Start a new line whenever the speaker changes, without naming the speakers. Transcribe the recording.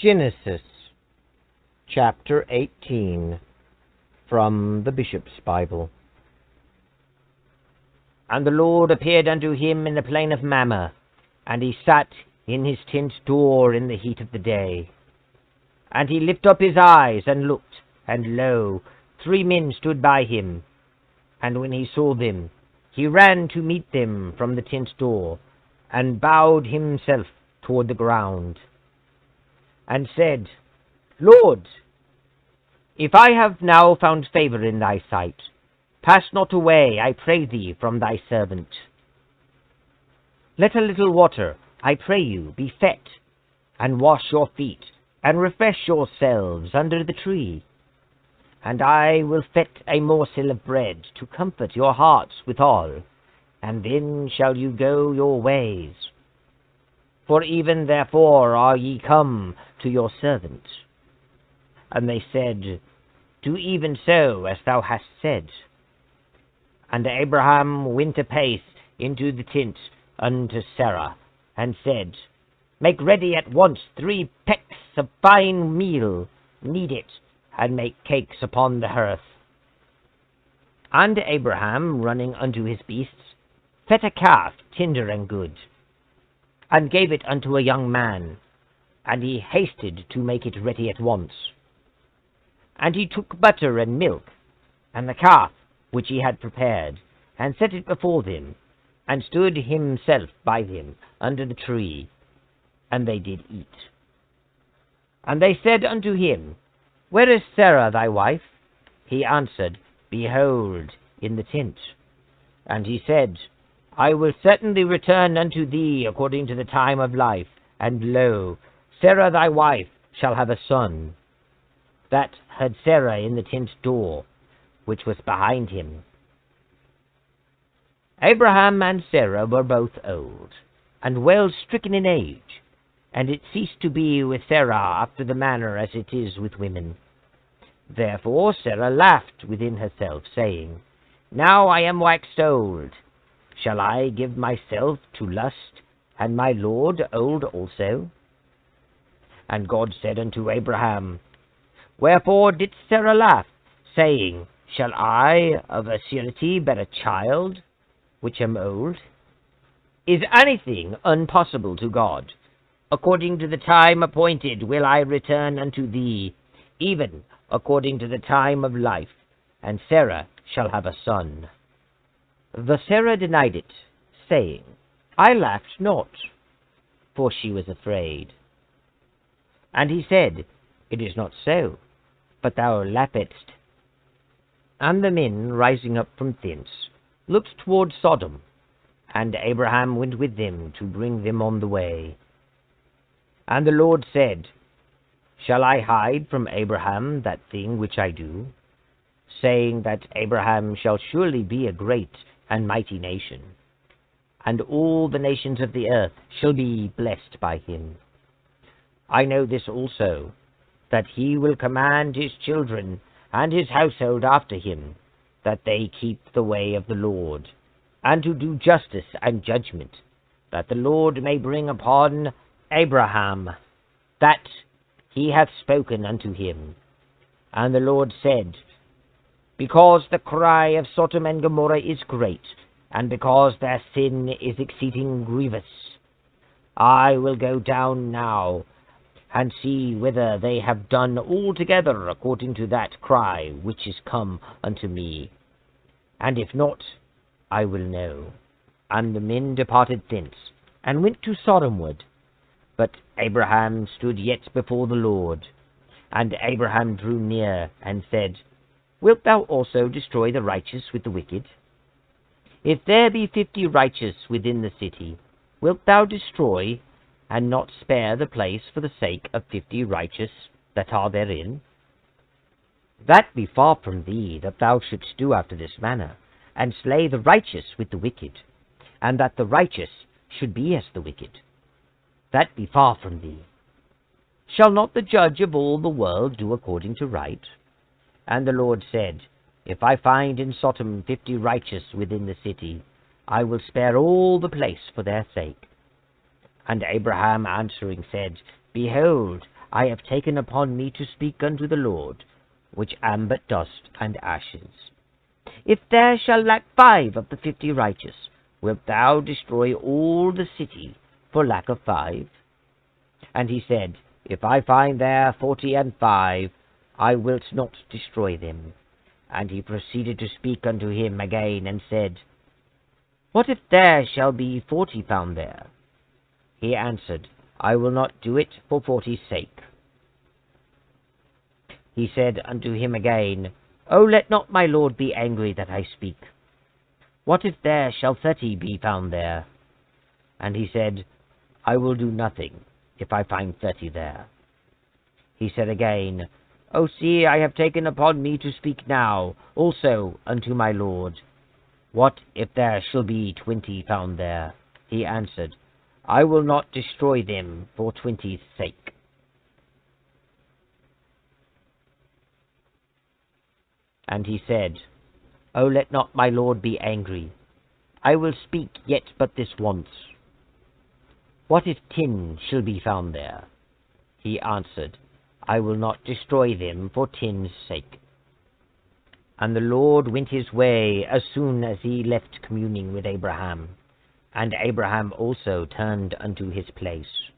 Genesis chapter 18 from the Bishop's Bible. And the Lord appeared unto him in the plain of Mamre, and he sat in his tent door in the heat of the day. And he lifted up his eyes and looked, and lo, 3 men stood by him. And when he saw them, he ran to meet them from the tent door, and bowed himself toward the ground, and said, Lord, if I have now found favor in thy sight, pass not away, I pray thee, from thy servant. Let a little water, I pray you, be fet, and wash your feet, and refresh yourselves under the tree. And I will fet a morsel of bread, to comfort your hearts withal, and then shall you go your ways. For even therefore are ye come to your servant. And they said, Do even so as thou hast said. And Abraham went apace into the tent unto Sarah, and said, Make ready at once 3 pecks of fine meal, knead it, and make cakes upon the hearth. And Abraham, running unto his beasts, fet a calf tender and good, and gave it unto a young man, and he hasted to make it ready at once. And he took butter and milk, and the calf which he had prepared, and set it before them, and stood himself by them under the tree, and they did eat. And they said unto him, Where is Sarah thy wife? He answered, Behold, in the tent. And he said, I will certainly return unto thee according to the time of life, and lo, Sarah thy wife shall have a son. That had Sarah in the tent door, which was behind him. Abraham and Sarah were both old, and well stricken in age, and it ceased to be with Sarah after the manner as it is with women. Therefore Sarah laughed within herself, saying, Now I am waxed old. Shall I give myself to lust, and my Lord old also? And God said unto Abraham, Wherefore did Sarah laugh, saying, Shall I of a surety bear a child, which am old? Is anything impossible to God? According to the time appointed will I return unto thee, even according to the time of life, and Sarah shall have a son. The Sarah denied it, saying, I laughed not, for she was afraid. And he said, It is not so, but thou laughest. And the men, rising up from thence, looked toward Sodom, and Abraham went with them to bring them on the way. And the Lord said, Shall I hide from Abraham that thing which I do, saying that Abraham shall surely be a great and mighty nation, and all the nations of the earth shall be blessed by him? I know this also, that he will command his children and his household after him, that they keep the way of the Lord, and to do justice and judgment, that the Lord may bring upon Abraham that he hath spoken unto him. And the Lord said, Because the cry of Sodom and Gomorrah is great, and because their sin is exceeding grievous, I will go down now, and see whether they have done altogether according to that cry which is come unto me. And if not, I will know. And the men departed thence, and went to Sodomward. But Abraham stood yet before the Lord. And Abraham drew near, and said, Wilt thou also destroy the righteous with the wicked? If there be 50 righteous within the city, wilt thou destroy, and not spare the place for the sake of 50 righteous that are therein? That be far from thee, that thou shouldst do after this manner, and slay the righteous with the wicked, and that the righteous should be as the wicked. That be far from thee. Shall not the judge of all the world do according to right? And the Lord said, If I find in Sodom 50 righteous within the city, I will spare all the place for their sake. And Abraham answering said, Behold, I have taken upon me to speak unto the Lord, which am but dust and ashes. If there shall lack 5 of the 50 righteous, wilt thou destroy all the city for lack of 5? And he said, If I find there 45, I wilt not destroy them. And he proceeded to speak unto him again, and said, What if there shall be 40 found there? He answered, I will not do it for 40's sake. He said unto him again, O let not my lord be angry that I speak. What if there shall 30 be found there? And he said, I will do nothing, if I find 30 there. He said again, O see, I have taken upon me to speak now also unto my lord. What if there shall be 20 found there? He answered, I will not destroy them for 20's sake. And he said, O let not my lord be angry. I will speak yet but this once. What if 10 shall be found there? He answered, I will not destroy them for 10's sake. And the Lord went his way as soon as he left communing with Abraham. And Abraham also turned unto his place.